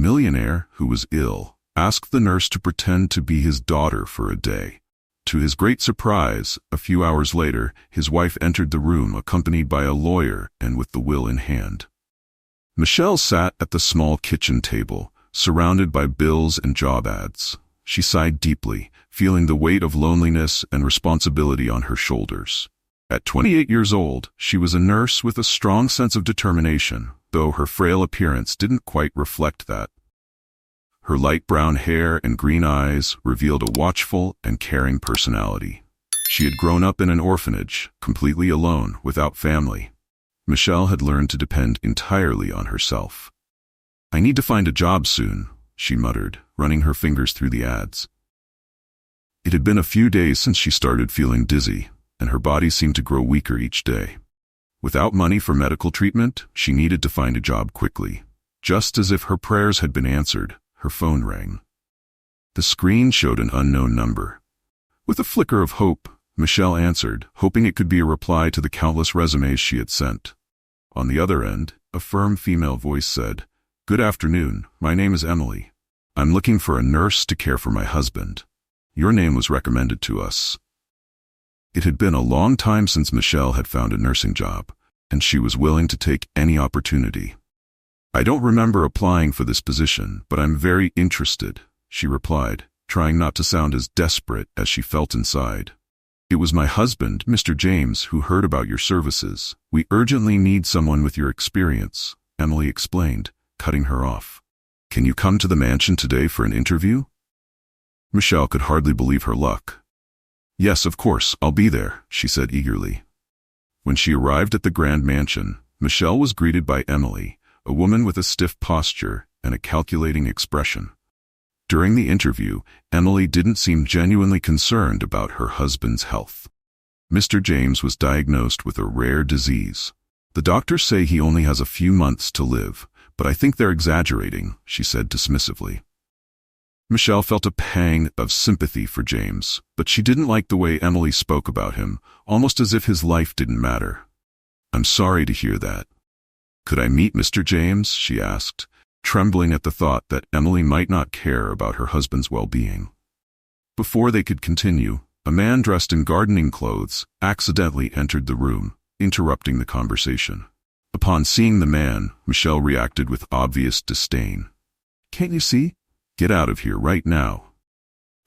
Millionaire, who was ill, asked the nurse to pretend to be his daughter for a day. To his great surprise, a few hours later, his wife entered the room accompanied by a lawyer and with the will in hand. Michelle sat at the small kitchen table, surrounded by bills and job ads. She sighed deeply, feeling the weight of loneliness and responsibility on her shoulders. At 28 years old, she was a nurse with a strong sense of determination, though her frail appearance didn't quite reflect that. Her light brown hair and green eyes revealed a watchful and caring personality. She had grown up in an orphanage, completely alone, without family. Michelle had learned to depend entirely on herself. "I need to find a job soon," she muttered, running her fingers through the ads. It had been a few days since she started feeling dizzy, and her body seemed to grow weaker each day. Without money for medical treatment, she needed to find a job quickly. Just as if her prayers had been answered, her phone rang. The screen showed an unknown number. With a flicker of hope, Michelle answered, hoping it could be a reply to the countless resumes she had sent. On the other end, a firm female voice said, "Good afternoon, my name is Emily. I'm looking for a nurse to care for my husband. Your name was recommended to us." It had been a long time since Michelle had found a nursing job, and she was willing to take any opportunity. "I don't remember applying for this position, but I'm very interested," she replied, trying not to sound as desperate as she felt inside. "It was my husband, Mr. James, who heard about your services. We urgently need someone with your experience," Emily explained, cutting her off. "Can you come to the mansion today for an interview?" Michelle could hardly believe her luck. "Yes, of course, I'll be there," she said eagerly. When she arrived at the grand mansion, Michelle was greeted by Emily, a woman with a stiff posture and a calculating expression. During the interview, Emily didn't seem genuinely concerned about her husband's health. "Mr. James was diagnosed with a rare disease. The doctors say he only has a few months to live, but I think they're exaggerating," she said dismissively. Michelle felt a pang of sympathy for James, but she didn't like the way Emily spoke about him, almost as if his life didn't matter. "I'm sorry to hear that. Could I meet Mr. James?" she asked, trembling at the thought that Emily might not care about her husband's well-being. Before they could continue, a man dressed in gardening clothes accidentally entered the room, interrupting the conversation. Upon seeing the man, Michelle reacted with obvious disdain. "Can't you see? Get out of here right now."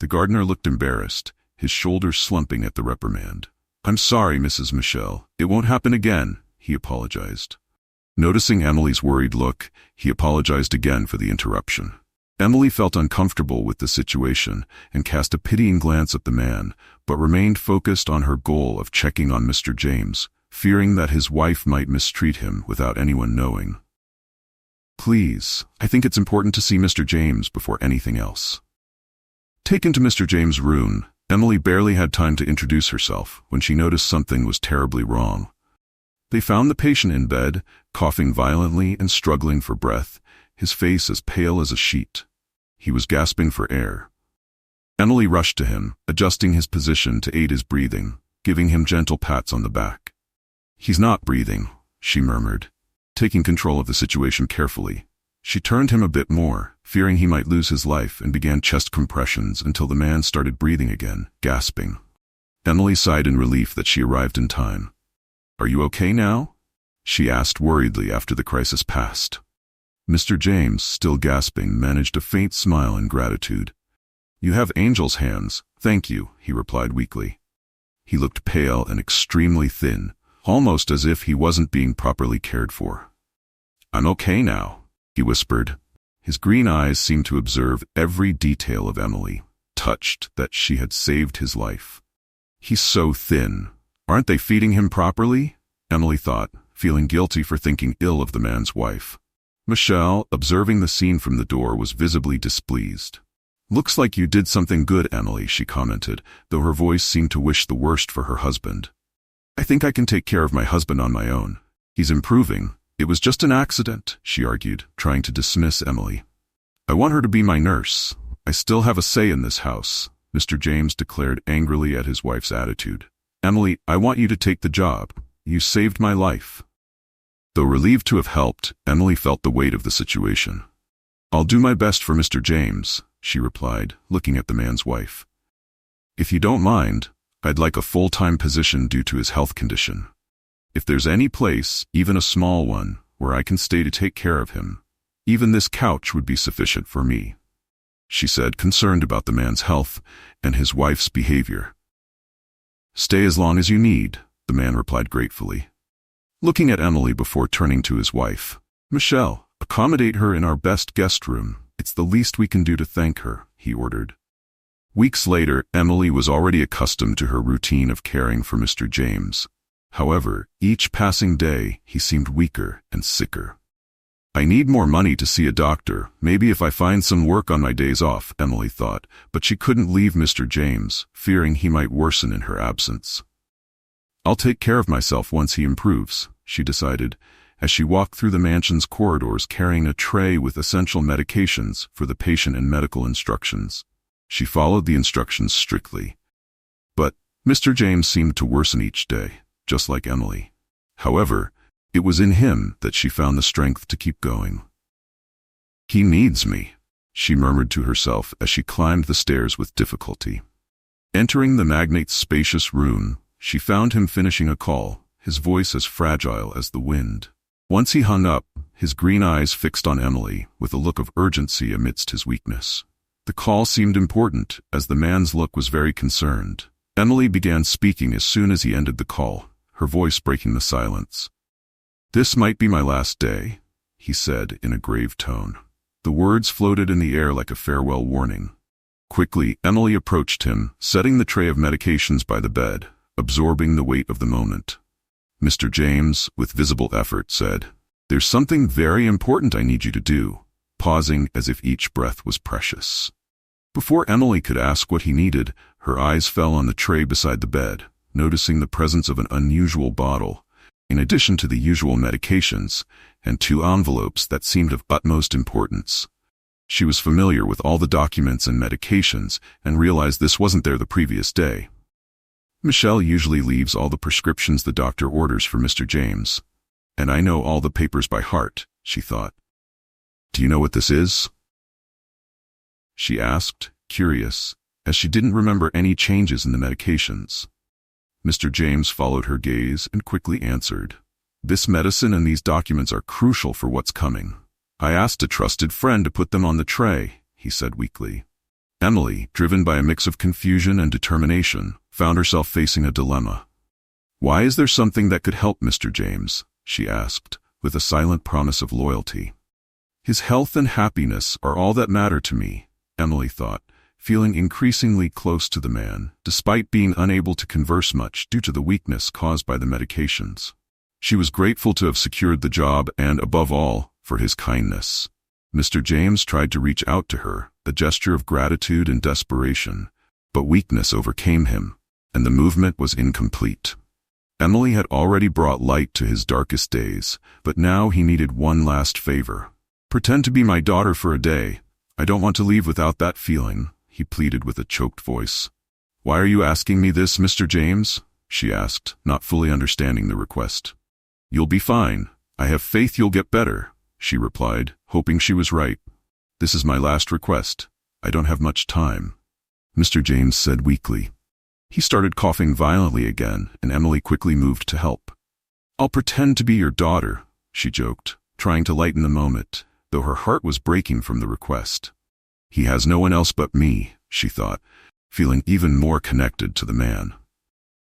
The gardener looked embarrassed, his shoulders slumping at the reprimand. "I'm sorry, Mrs. Michelle. It won't happen again," he apologized. Noticing Emily's worried look, he apologized again for the interruption. Emily felt uncomfortable with the situation and cast a pitying glance at the man, but remained focused on her goal of checking on Mr. James, fearing that his wife might mistreat him without anyone knowing. "Please, I think it's important to see Mr. James before anything else." Taken to Mr. James' room, Emily barely had time to introduce herself when she noticed something was terribly wrong. They found the patient in bed, coughing violently and struggling for breath, his face as pale as a sheet. He was gasping for air. Emily rushed to him, adjusting his position to aid his breathing, giving him gentle pats on the back. "He's not breathing," she murmured, taking control of the situation carefully. She turned him a bit more, fearing he might lose his life, and began chest compressions until the man started breathing again, gasping. Emily sighed in relief that she arrived in time. "Are you okay now?" she asked worriedly after the crisis passed. Mr. James, still gasping, managed a faint smile in gratitude. "You have angel's hands, thank you," he replied weakly. He looked pale and extremely thin, almost as if he wasn't being properly cared for. "I'm okay now," he whispered. His green eyes seemed to observe every detail of Emily, touched that she had saved his life. "He's so thin. Aren't they feeding him properly?" Emily thought, feeling guilty for thinking ill of the man's wife. Michelle, observing the scene from the door, was visibly displeased. "Looks like you did something good, Emily," she commented, though her voice seemed to wish the worst for her husband. "I think I can take care of my husband on my own. He's improving. It was just an accident," she argued, trying to dismiss Emily. "I want her to be my nurse. I still have a say in this house," Mr. James declared angrily at his wife's attitude. "Emily, I want you to take the job. You saved my life." Though relieved to have helped, Emily felt the weight of the situation. "I'll do my best for Mr. James," she replied, looking at the man's wife. "If you don't mind, I'd like a full-time position due to his health condition. If there's any place, even a small one, where I can stay to take care of him, even this couch would be sufficient for me," she said, concerned about the man's health and his wife's behavior. "Stay as long as you need," the man replied gratefully. Looking at Emily before turning to his wife, "Michelle, accommodate her in our best guest room. It's the least we can do to thank her," he ordered. Weeks later, Emily was already accustomed to her routine of caring for Mr. James. However, each passing day, he seemed weaker and sicker. "I need more money to see a doctor, maybe if I find some work on my days off," Emily thought, but she couldn't leave Mr. James, fearing he might worsen in her absence. "I'll take care of myself once he improves," she decided, as she walked through the mansion's corridors carrying a tray with essential medications for the patient and medical instructions. She followed the instructions strictly. But Mr. James seemed to worsen each day, just like Emily. However, it was in him that she found the strength to keep going. "He needs me," she murmured to herself as she climbed the stairs with difficulty. Entering the magnate's spacious room, she found him finishing a call, his voice as fragile as the wind. Once he hung up, his green eyes fixed on Emily with a look of urgency amidst his weakness. The call seemed important, as the man's look was very concerned. Emily began speaking as soon as he ended the call, her voice breaking the silence. "This might be my last day," he said in a grave tone. The words floated in the air like a farewell warning. Quickly, Emily approached him, setting the tray of medications by the bed, absorbing the weight of the moment. Mr. James, with visible effort, said, "There's something very important I need you to do," pausing as if each breath was precious. Before Emily could ask what he needed, her eyes fell on the tray beside the bed, noticing the presence of an unusual bottle, in addition to the usual medications, and 2 envelopes that seemed of utmost importance. She was familiar with all the documents and medications and realized this wasn't there the previous day. "Michelle usually leaves all the prescriptions the doctor orders for Mr. James, and I know all the papers by heart," she thought. "Do you know what this is?" she asked, curious, as she didn't remember any changes in the medications. Mr. James followed her gaze and quickly answered, "This medicine and these documents are crucial for what's coming. I asked a trusted friend to put them on the tray," he said weakly. Emily, driven by a mix of confusion and determination, found herself facing a dilemma. "Why is there something that could help Mr. James?" she asked, with a silent promise of loyalty. "His health and happiness are all that matter to me," Emily thought, feeling increasingly close to the man, despite being unable to converse much due to the weakness caused by the medications. She was grateful to have secured the job and, above all, for his kindness. Mr. James tried to reach out to her, a gesture of gratitude and desperation, but weakness overcame him, and the movement was incomplete. Emily had already brought light to his darkest days, but now he needed one last favor. "Pretend to be my daughter for a day. I don't want to leave without that feeling," he pleaded with a choked voice. "Why are you asking me this, Mr. James?" she asked, not fully understanding the request. "You'll be fine. I have faith you'll get better," she replied, hoping she was right. "This is my last request. I don't have much time," Mr. James said weakly. He started coughing violently again, and Emily quickly moved to help. "I'll pretend to be your daughter," she joked, trying to lighten the moment, though her heart was breaking from the request. "He has no one else but me," she thought, feeling even more connected to the man.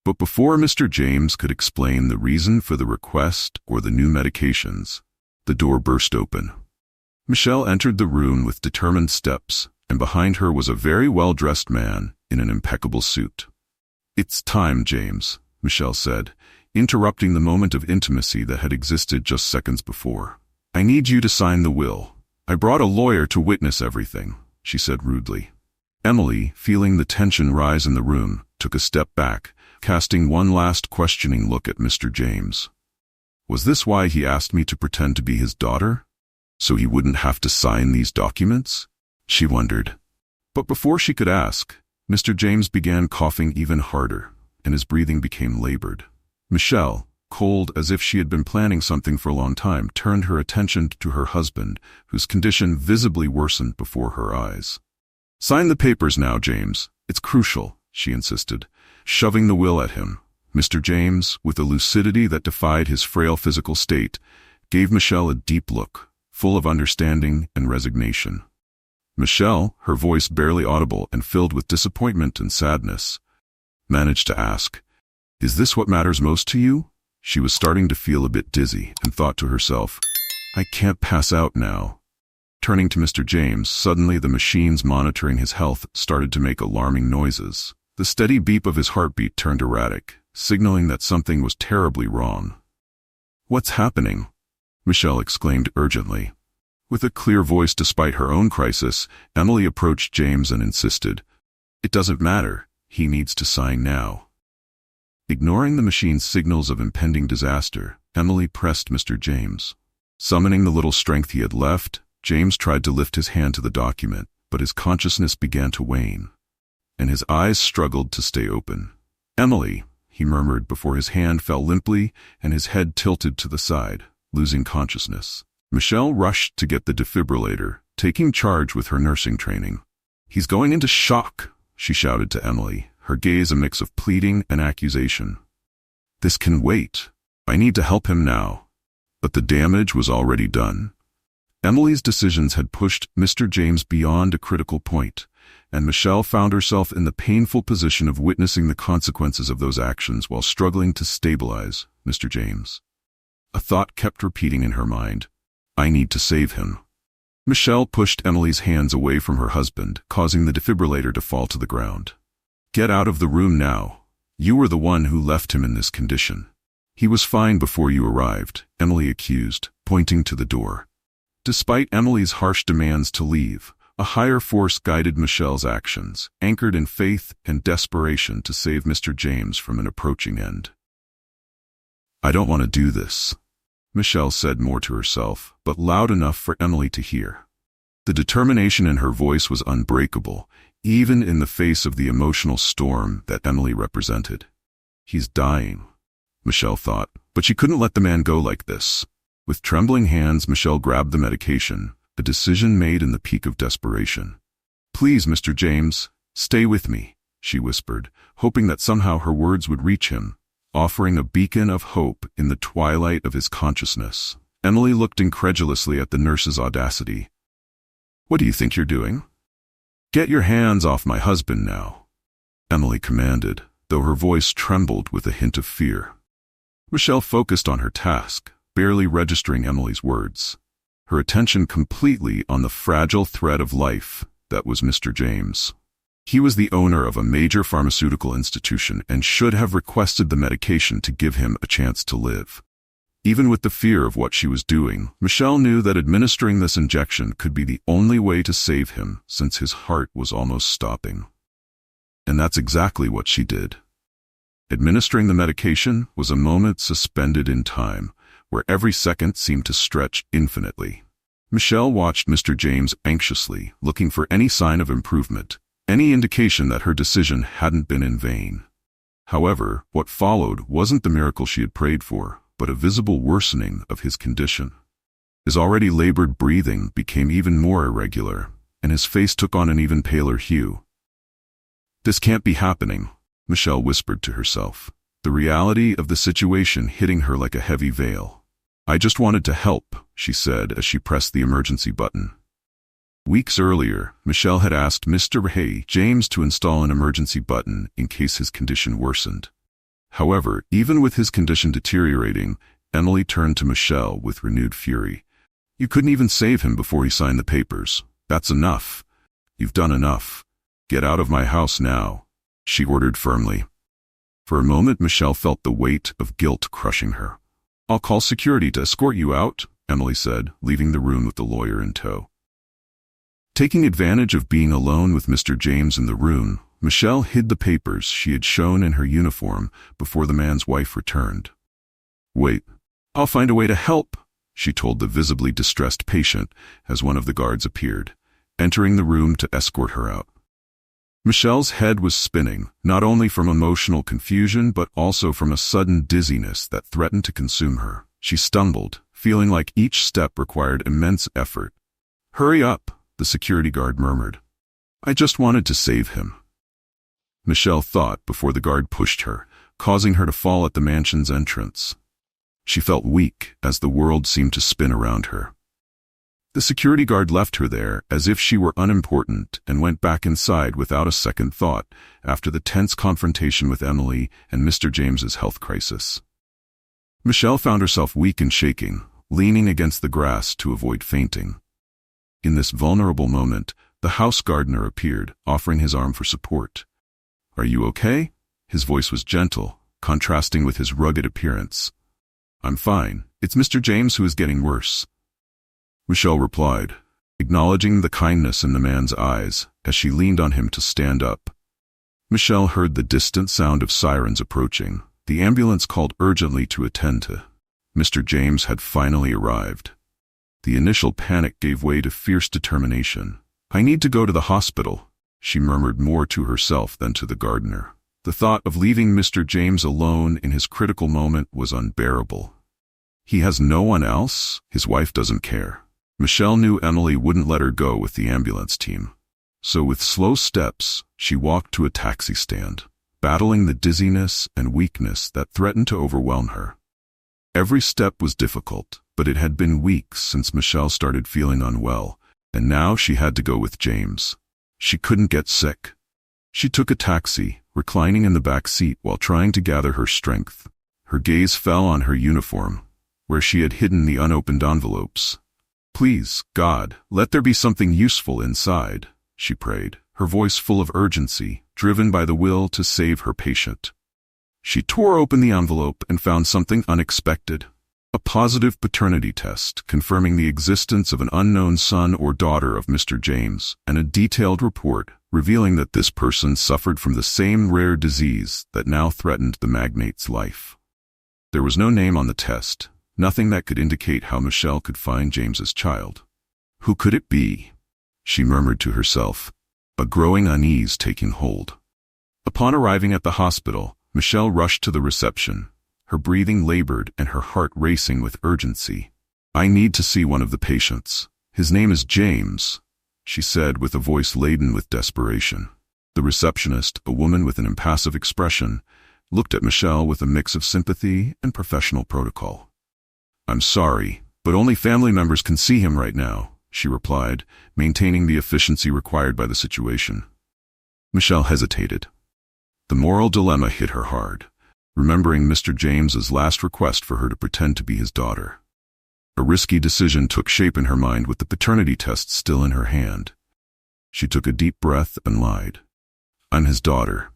But before Mr. James could explain the reason for the request or the new medications, the door burst open. Michelle entered the room with determined steps, and behind her was a very well-dressed man in an impeccable suit. "It's time, James," Michelle said, interrupting the moment of intimacy that had existed just seconds before. "I need you to sign the will. I brought a lawyer to witness everything," she said rudely. Emily, feeling the tension rise in the room, took a step back, casting one last questioning look at Mr. James. Was this why he asked me to pretend to be his daughter? So he wouldn't have to sign these documents? She wondered. But before she could ask, Mr. James began coughing even harder, and his breathing became labored. "Michelle, cold as if she had been planning something for a long time, turned her attention to her husband, whose condition visibly worsened before her eyes. "Sign the papers now, James. It's crucial," she insisted, shoving the will at him. Mr. James, with a lucidity that defied his frail physical state, gave Michelle a deep look, full of understanding and resignation. Michelle, her voice barely audible and filled with disappointment and sadness, managed to ask, "Is this what matters most to you?" She was starting to feel a bit dizzy and thought to herself, "I can't pass out now." Turning to Mr. James, suddenly the machines monitoring his health started to make alarming noises. The steady beep of his heartbeat turned erratic, signaling that something was terribly wrong. "What's happening?" Michelle exclaimed urgently. With a clear voice despite her own crisis, Emily approached James and insisted, "It doesn't matter. He needs to sign now." Ignoring the machine's signals of impending disaster, Emily pressed Mr. James. Summoning the little strength he had left, James tried to lift his hand to the document, but his consciousness began to wane, and his eyes struggled to stay open. "Emily," he murmured before his hand fell limply and his head tilted to the side, losing consciousness. Michelle rushed to get the defibrillator, taking charge with her nursing training. "He's going into shock," she shouted to Emily, her gaze a mix of pleading and accusation. "This can wait. I need to help him now." But the damage was already done. Emily's decisions had pushed Mr. James beyond a critical point, and Michelle found herself in the painful position of witnessing the consequences of those actions while struggling to stabilize Mr. James. A thought kept repeating in her mind, "I need to save him." Michelle pushed Emily's hands away from her husband, causing the defibrillator to fall to the ground. "Get out of the room now. You were the one who left him in this condition." "He was fine before you arrived," Emily accused, pointing to the door. Despite Emily's harsh demands to leave, a higher force guided Michelle's actions, anchored in faith and desperation to save Mr. James from an approaching end. "I don't want to do this," Michelle said more to herself, but loud enough for Emily to hear. The determination in her voice was unbreakable, even in the face of the emotional storm that Emily represented. "He's dying," Michelle thought, but she couldn't let the man go like this. With trembling hands, Michelle grabbed the medication, a decision made in the peak of desperation. "Please, Mr. James, stay with me," she whispered, hoping that somehow her words would reach him, offering a beacon of hope in the twilight of his consciousness. Emily looked incredulously at the nurse's audacity. "What do you think you're doing?" "Get your hands off my husband now," Emily commanded, though her voice trembled with a hint of fear. Michelle focused on her task, barely registering Emily's words, her attention completely on the fragile thread of life that was Mr. James. He was the owner of a major pharmaceutical institution and should have requested the medication to give him a chance to live. Even with the fear of what she was doing, Michelle knew that administering this injection could be the only way to save him, since his heart was almost stopping. And that's exactly what she did. Administering the medication was a moment suspended in time, where every second seemed to stretch infinitely. Michelle watched Mr. James anxiously, looking for any sign of improvement, any indication that her decision hadn't been in vain. However, what followed wasn't the miracle she had prayed for, but a visible worsening of his condition. His already labored breathing became even more irregular, and his face took on an even paler hue. "This can't be happening," Michelle whispered to herself, the reality of the situation hitting her like a heavy veil. "I just wanted to help," she said as she pressed the emergency button. Weeks earlier, Michelle had asked Mr. James to install an emergency button in case his condition worsened. However, even with his condition deteriorating, Emily turned to Michelle with renewed fury. "You couldn't even save him before he signed the papers. That's enough. You've done enough. Get out of my house now," she ordered firmly. For a moment, Michelle felt the weight of guilt crushing her. "I'll call security to escort you out," Emily said, leaving the room with the lawyer in tow. Taking advantage of being alone with Mr. James in the room, Michelle hid the papers she had shown in her uniform before the man's wife returned. "Wait, I'll find a way to help," she told the visibly distressed patient as one of the guards appeared, entering the room to escort her out. Michelle's head was spinning, not only from emotional confusion but also from a sudden dizziness that threatened to consume her. She stumbled, feeling like each step required immense effort. "Hurry up," the security guard murmured. "I just wanted to save him." Michelle thought before the guard pushed her, causing her to fall at the mansion's entrance. She felt weak as the world seemed to spin around her. The security guard left her there as if she were unimportant and went back inside without a second thought after the tense confrontation with Emily and Mr. James's health crisis. Michelle found herself weak and shaking, leaning against the grass to avoid fainting. In this vulnerable moment, the house gardener appeared, offering his arm for support. "Are you okay?" His voice was gentle, contrasting with his rugged appearance. "I'm fine. It's Mr. James who is getting worse," Michelle replied, acknowledging the kindness in the man's eyes as she leaned on him to stand up. Michelle heard the distant sound of sirens approaching. The ambulance called urgently to attend to. Mr. James had finally arrived. The initial panic gave way to fierce determination. "I need to go to the hospital," she murmured more to herself than to the gardener. The thought of leaving Mr. James alone in his critical moment was unbearable. He has no one else? His wife doesn't care. Michelle knew Emily wouldn't let her go with the ambulance team. So with slow steps, she walked to a taxi stand, battling the dizziness and weakness that threatened to overwhelm her. Every step was difficult, but it had been weeks since Michelle started feeling unwell, and now she had to go with James. She couldn't get sick. She took a taxi, reclining in the back seat while trying to gather her strength. Her gaze fell on her uniform, where she had hidden the unopened envelopes. "Please, God, let there be something useful inside," she prayed, her voice full of urgency, driven by the will to save her patient. She tore open the envelope and found something unexpected. A positive paternity test confirming the existence of an unknown son or daughter of Mr. James, and a detailed report revealing that this person suffered from the same rare disease that now threatened the magnate's life. There was no name on the test, nothing that could indicate how Michelle could find James's child. Who could it be? She murmured to herself, a growing unease taking hold. Upon arriving at the hospital, Michelle rushed to the reception, her breathing labored and her heart racing with urgency. "I need to see one of the patients. His name is James," she said with a voice laden with desperation. The receptionist, a woman with an impassive expression, looked at Michelle with a mix of sympathy and professional protocol. "I'm sorry, but only family members can see him right now," she replied, maintaining the efficiency required by the situation. Michelle hesitated. The moral dilemma hit her hard, remembering Mr. James's last request for her to pretend to be his daughter. A risky decision took shape in her mind with the paternity test still in her hand. She took a deep breath and lied. "I'm his daughter.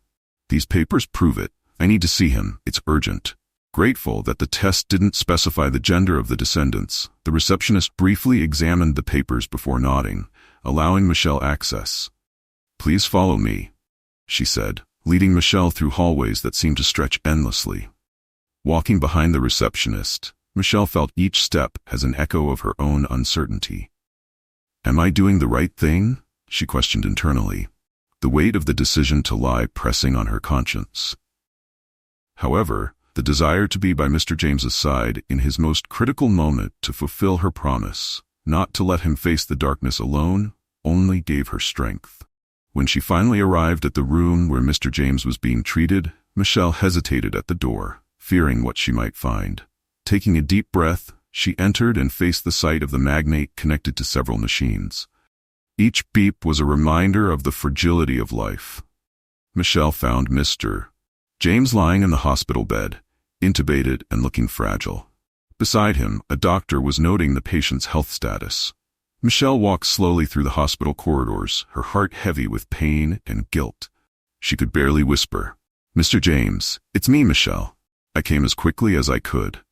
These papers prove it. I need to see him. It's urgent." Grateful that the test didn't specify the gender of the descendants, the receptionist briefly examined the papers before nodding, allowing Michelle access. "Please follow me," she said, leading Michelle through hallways that seemed to stretch endlessly. Walking behind the receptionist, Michelle felt each step as an echo of her own uncertainty. "Am I doing the right thing?" she questioned internally, the weight of the decision to lie pressing on her conscience. However, the desire to be by Mr. James's side in his most critical moment to fulfill her promise, not to let him face the darkness alone, only gave her strength. When she finally arrived at the room where Mr. James was being treated, Michelle hesitated at the door, fearing what she might find. Taking a deep breath, she entered and faced the sight of the magnate connected to several machines. Each beep was a reminder of the fragility of life. Michelle found Mr. James lying in the hospital bed, intubated and looking fragile. Beside him, a doctor was noting the patient's health status. Michelle walked slowly through the hospital corridors, her heart heavy with pain and guilt. She could barely whisper, "Mr. James, it's me, Michelle. I came as quickly as I could."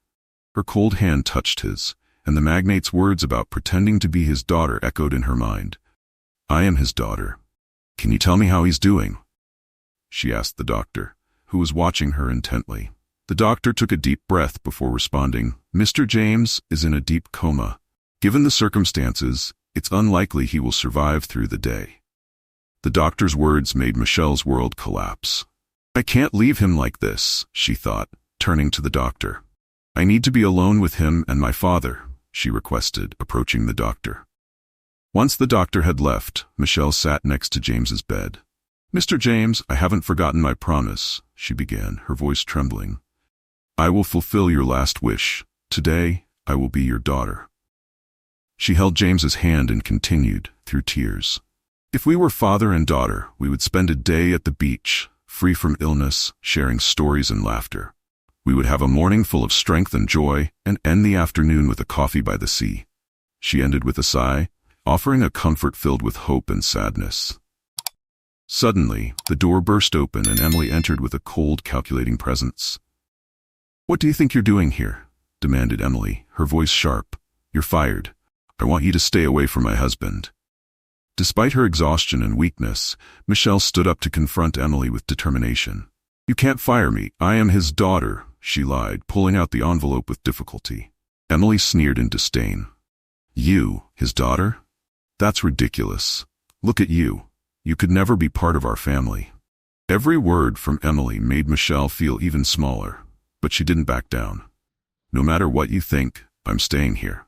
Her cold hand touched his, and the magnate's words about pretending to be his daughter echoed in her mind. "I am his daughter. Can you tell me how he's doing?" she asked the doctor, who was watching her intently. The doctor took a deep breath before responding, "Mr. James is in a deep coma. Given the circumstances, it's unlikely he will survive through the day." The doctor's words made Michelle's world collapse. I can't leave him like this, she thought, turning to the doctor. I need to be alone with him and my father, she requested, approaching the doctor. Once the doctor had left, Michelle sat next to James's bed. Mr. James, I haven't forgotten my promise, she began, her voice trembling. I will fulfill your last wish. Today, I will be your daughter. She held James's hand and continued, through tears. If we were father and daughter, we would spend a day at the beach, free from illness, sharing stories and laughter. We would have a morning full of strength and joy, and end the afternoon with a coffee by the sea. She ended with a sigh, offering a comfort filled with hope and sadness. Suddenly, the door burst open and Emily entered with a cold, calculating presence. What do you think you're doing here? Demanded Emily, her voice sharp. You're fired. I want you to stay away from my husband. Despite her exhaustion and weakness, Michelle stood up to confront Emily with determination. You can't fire me. I am his daughter, she lied, pulling out the envelope with difficulty. Emily sneered in disdain. You, his daughter? That's ridiculous. Look at you. You could never be part of our family. Every word from Emily made Michelle feel even smaller, but she didn't back down. No matter what you think, I'm staying here.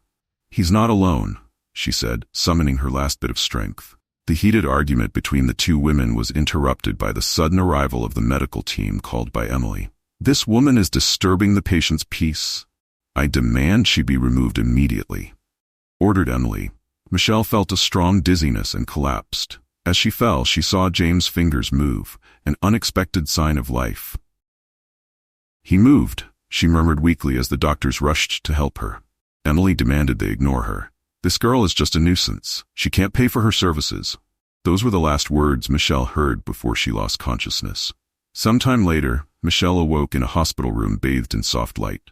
He's not alone, she said, summoning her last bit of strength. The heated argument between the two women was interrupted by the sudden arrival of the medical team called by Emily. This woman is disturbing the patient's peace. I demand she be removed immediately, ordered Emily. Michelle felt a strong dizziness and collapsed. As she fell, she saw James' fingers move, an unexpected sign of life. He moved, she murmured weakly as the doctors rushed to help her. Emily demanded they ignore her. This girl is just a nuisance. She can't pay for her services. Those were the last words Michelle heard before she lost consciousness. Sometime later, Michelle awoke in a hospital room bathed in soft light.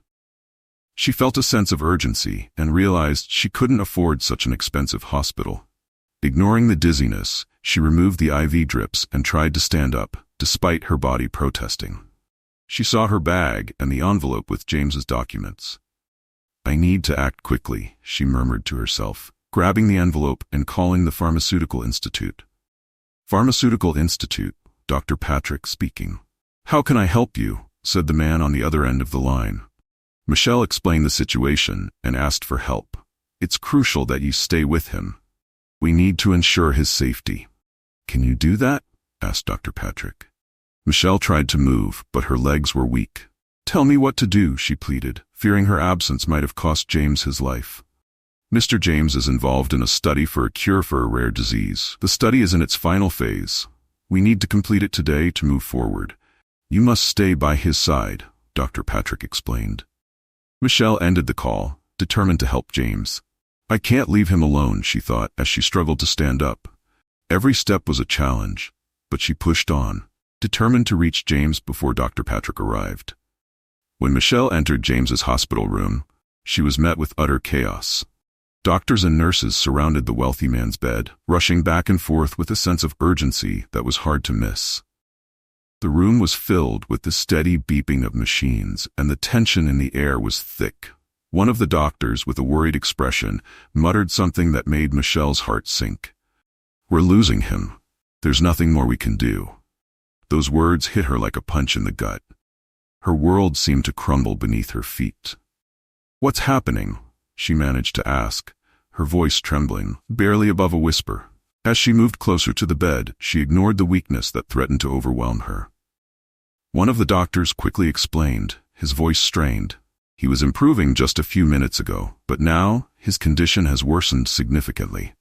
She felt a sense of urgency and realized she couldn't afford such an expensive hospital. Ignoring the dizziness, she removed the IV drips and tried to stand up, despite her body protesting. She saw her bag and the envelope with James's documents. I need to act quickly, she murmured to herself, grabbing the envelope and calling the Pharmaceutical Institute. Pharmaceutical Institute, Dr. Patrick speaking. How can I help you? Said the man on the other end of the line. Michelle explained the situation and asked for help. It's crucial that you stay with him. We need to ensure his safety. Can you do that? Asked Dr. Patrick. Michelle tried to move, but her legs were weak. Tell me what to do, she pleaded, fearing her absence might have cost James his life. Mr. James is involved in a study for a cure for a rare disease. The study is in its final phase. We need to complete it today to move forward. You must stay by his side, Dr. Patrick explained. Michelle ended the call, determined to help James. I can't leave him alone, she thought as she struggled to stand up. Every step was a challenge, but she pushed on, determined to reach James before Dr. Patrick arrived. When Michelle entered James's hospital room, she was met with utter chaos. Doctors and nurses surrounded the wealthy man's bed, rushing back and forth with a sense of urgency that was hard to miss. The room was filled with the steady beeping of machines, and the tension in the air was thick. One of the doctors, with a worried expression, muttered something that made Michelle's heart sink. We're losing him. There's nothing more we can do. Those words hit her like a punch in the gut. Her world seemed to crumble beneath her feet. What's happening? She managed to ask, her voice trembling, barely above a whisper. As she moved closer to the bed, she ignored the weakness that threatened to overwhelm her. One of the doctors quickly explained, his voice strained. He was improving just a few minutes ago, but now his condition has worsened significantly.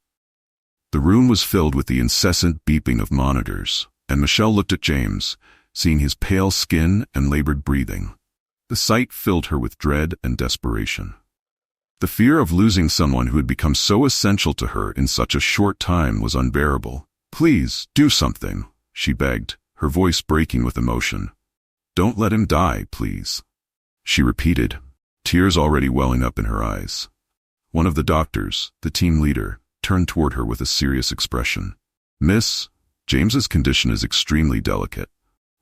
The room was filled with the incessant beeping of monitors, and Michelle looked at James, seeing his pale skin and labored breathing. The sight filled her with dread and desperation. The fear of losing someone who had become so essential to her in such a short time was unbearable. Please, do something, she begged, her voice breaking with emotion. Don't let him die, please, she repeated, tears already welling up in her eyes. One of the doctors, the team leader, turned toward her with a serious expression. Miss, James's condition is extremely delicate.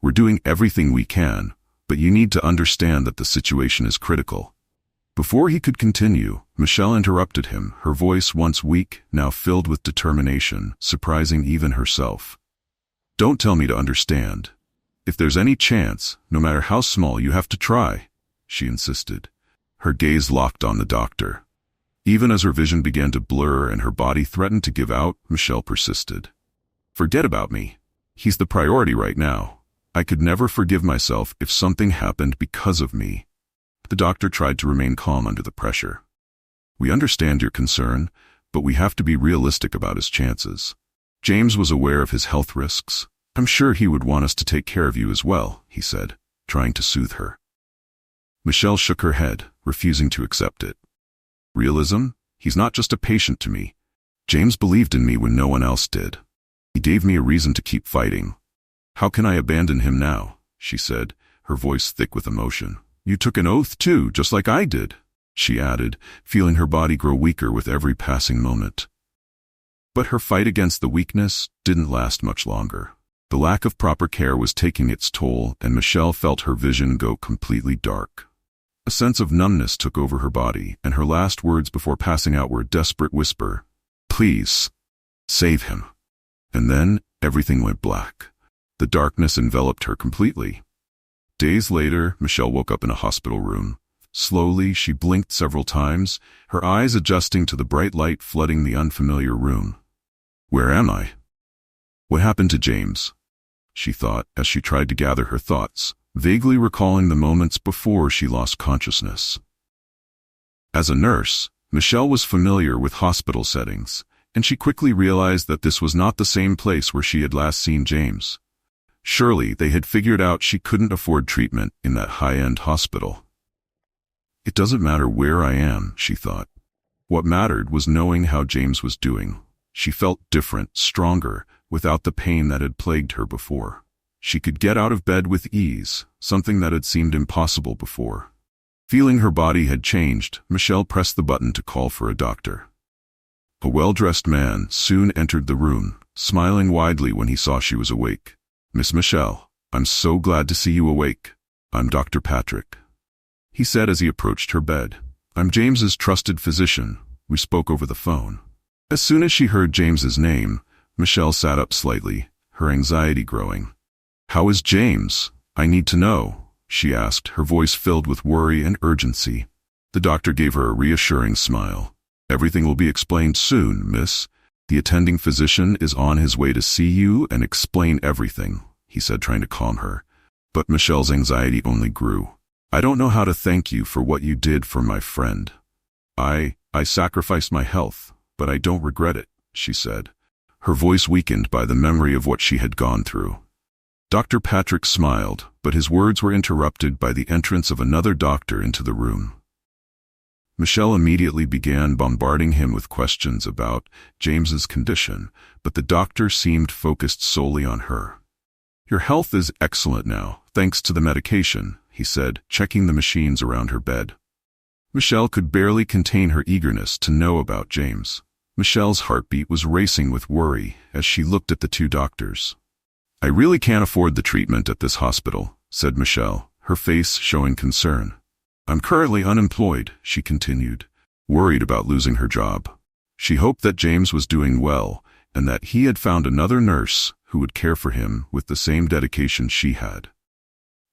We're doing everything we can, but you need to understand that the situation is critical. Before he could continue, Michelle interrupted him, her voice once weak, now filled with determination, surprising even herself. Don't tell me to understand. If there's any chance, no matter how small, you have to try, she insisted. Her gaze locked on the doctor. Even as her vision began to blur and her body threatened to give out, Michelle persisted. Forget about me. He's the priority right now. I could never forgive myself if something happened because of me. The doctor tried to remain calm under the pressure. We understand your concern, but we have to be realistic about his chances. James was aware of his health risks. I'm sure he would want us to take care of you as well, he said, trying to soothe her. Michelle shook her head, refusing to accept it. Realism? He's not just a patient to me. James believed in me when no one else did. He gave me a reason to keep fighting. How can I abandon him now? She said, her voice thick with emotion. You took an oath too, just like I did, she added, feeling her body grow weaker with every passing moment. But her fight against the weakness didn't last much longer. The lack of proper care was taking its toll, and Michelle felt her vision go completely dark. A sense of numbness took over her body, and her last words before passing out were a desperate whisper, "Please, save him." And then everything went black. The darkness enveloped her completely. Days later, Michelle woke up in a hospital room. Slowly, she blinked several times, her eyes adjusting to the bright light flooding the unfamiliar room. Where am I? What happened to James? She thought as she tried to gather her thoughts, vaguely recalling the moments before she lost consciousness. As a nurse, Michelle was familiar with hospital settings, and she quickly realized that this was not the same place where she had last seen James. Surely they had figured out she couldn't afford treatment in that high-end hospital. It doesn't matter where I am, she thought. What mattered was knowing how James was doing. She felt different, stronger, without the pain that had plagued her before. She could get out of bed with ease, something that had seemed impossible before. Feeling her body had changed, Michelle pressed the button to call for a doctor. A well-dressed man soon entered the room, smiling widely when he saw she was awake. Miss Michelle, I'm so glad to see you awake. I'm Dr. Patrick, he said as he approached her bed. I'm James's trusted physician. We spoke over the phone. As soon as she heard James's name, Michelle sat up slightly, her anxiety growing. How is James? I need to know, she asked, her voice filled with worry and urgency. The doctor gave her a reassuring smile. Everything will be explained soon, miss. The attending physician is on his way to see you and explain everything, he said, trying to calm her. But Michelle's anxiety only grew. I don't know how to thank you for what you did for my friend. I sacrificed my health, but I don't regret it, she said, her voice weakened by the memory of what she had gone through. Dr. Patrick smiled, but his words were interrupted by the entrance of another doctor into the room. Michelle immediately began bombarding him with questions about James's condition, but the doctor seemed focused solely on her. Your health is excellent now, thanks to the medication, he said, checking the machines around her bed. Michelle could barely contain her eagerness to know about James. Michelle's heartbeat was racing with worry as she looked at the two doctors. I really can't afford the treatment at this hospital, said Michelle, her face showing concern. I'm currently unemployed, she continued, worried about losing her job. She hoped that James was doing well and that he had found another nurse who would care for him with the same dedication she had.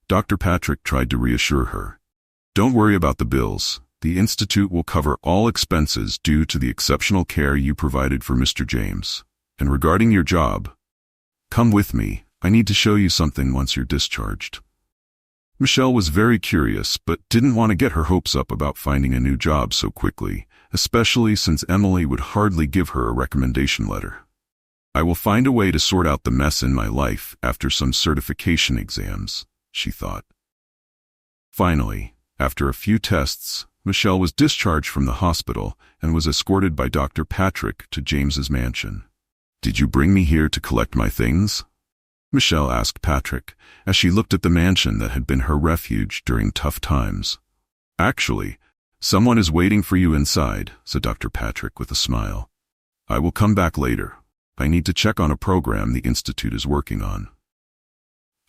Dr. Patrick tried to reassure her. Don't worry about the bills. The Institute will cover all expenses due to the exceptional care you provided for Mr. James. And regarding your job, come with me. I need to show you something once you're discharged. Michelle was very curious, but didn't want to get her hopes up about finding a new job so quickly, especially since Emily would hardly give her a recommendation letter. I will find a way to sort out the mess in my life after some certification exams, she thought. Finally, after a few tests, Michelle was discharged from the hospital and was escorted by Dr. Patrick to James's mansion. Did you bring me here to collect my things? Michelle asked Patrick, as she looked at the mansion that had been her refuge during tough times. Actually, someone is waiting for you inside, said Dr. Patrick with a smile. I will come back later. I need to check on a program the Institute is working on.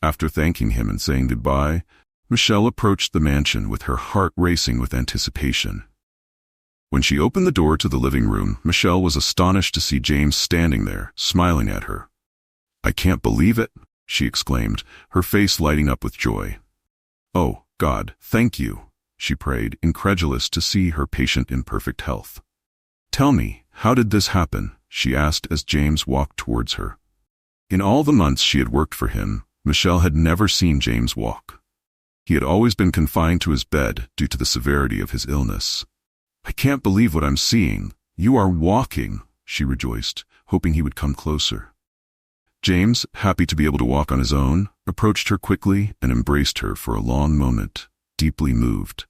After thanking him and saying goodbye, Michelle approached the mansion with her heart racing with anticipation. When she opened the door to the living room, Michelle was astonished to see James standing there, smiling at her. I can't believe it, she exclaimed, her face lighting up with joy. Oh, God, thank you, she prayed, incredulous to see her patient in perfect health. Tell me, how did this happen? She asked as James walked towards her. In all the months she had worked for him, Michelle had never seen James walk. He had always been confined to his bed due to the severity of his illness. I can't believe what I'm seeing. You are walking, she rejoiced, hoping he would come closer. James, happy to be able to walk on his own, approached her quickly and embraced her for a long moment, deeply moved.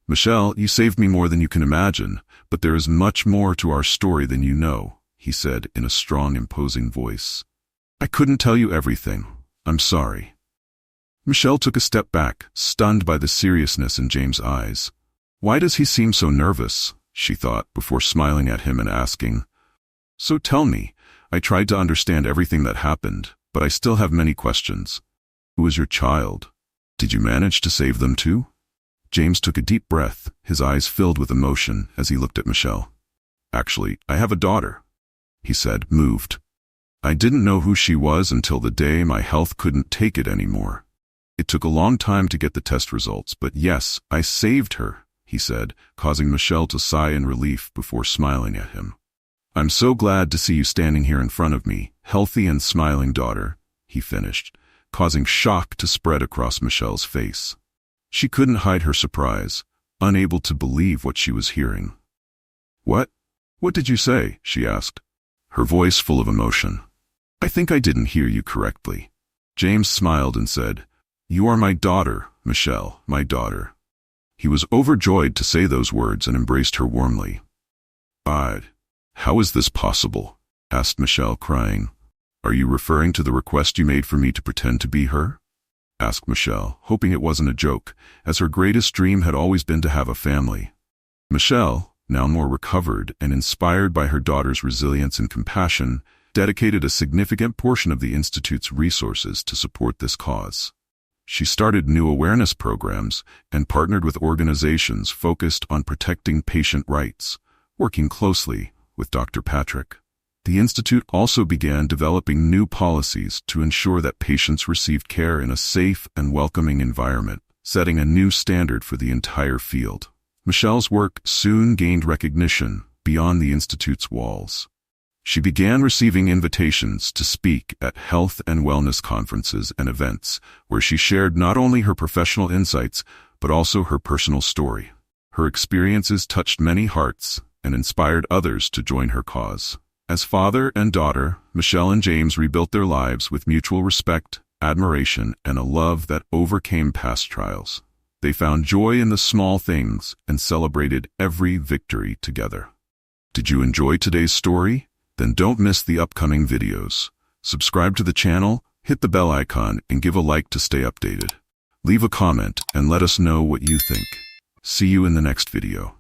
Michelle, you saved me more than you can imagine, but there is much more to our story than you know, he said in a strong, imposing voice. I couldn't tell you everything. I'm sorry. Michelle took a step back, stunned by the seriousness in James' eyes. Why does he seem so nervous? She thought, before smiling at him and asking. So tell me, I tried to understand everything that happened, but I still have many questions. Who is your child? Did you manage to save them too? James took a deep breath, his eyes filled with emotion as he looked at Michelle. Actually, I have a daughter, he said, moved. I didn't know who she was until the day my health couldn't take it anymore. It took a long time to get the test results, but yes, I saved her, he said, causing Michelle to sigh in relief before smiling at him. I'm so glad to see you standing here in front of me, healthy and smiling, daughter, he finished, causing shock to spread across Michelle's face. She couldn't hide her surprise, unable to believe what she was hearing. What? What did you say? She asked, her voice full of emotion. I think I didn't hear you correctly. James smiled and said, You are my daughter, Michelle, my daughter. He was overjoyed to say those words and embraced her warmly. How is this possible? Asked Michelle, crying. Are you referring to the request you made for me to pretend to be her? Asked Michelle, hoping it wasn't a joke, as her greatest dream had always been to have a family. Michelle, now more recovered and inspired by her daughter's resilience and compassion, dedicated a significant portion of the Institute's resources to support this cause. She started new awareness programs and partnered with organizations focused on protecting patient rights, working closely with Dr. Patrick. The Institute also began developing new policies to ensure that patients received care in a safe and welcoming environment, setting a new standard for the entire field. Michelle's work soon gained recognition beyond the Institute's walls. She began receiving invitations to speak at health and wellness conferences and events, where she shared not only her professional insights, but also her personal story. Her experiences touched many hearts and inspired others to join her cause. As father and daughter, Michelle and James rebuilt their lives with mutual respect, admiration, and a love that overcame past trials. They found joy in the small things and celebrated every victory together. Did you enjoy today's story? Then don't miss the upcoming videos. Subscribe to the channel, hit the bell icon, and give a like to stay updated. Leave a comment and let us know what you think. See you in the next video.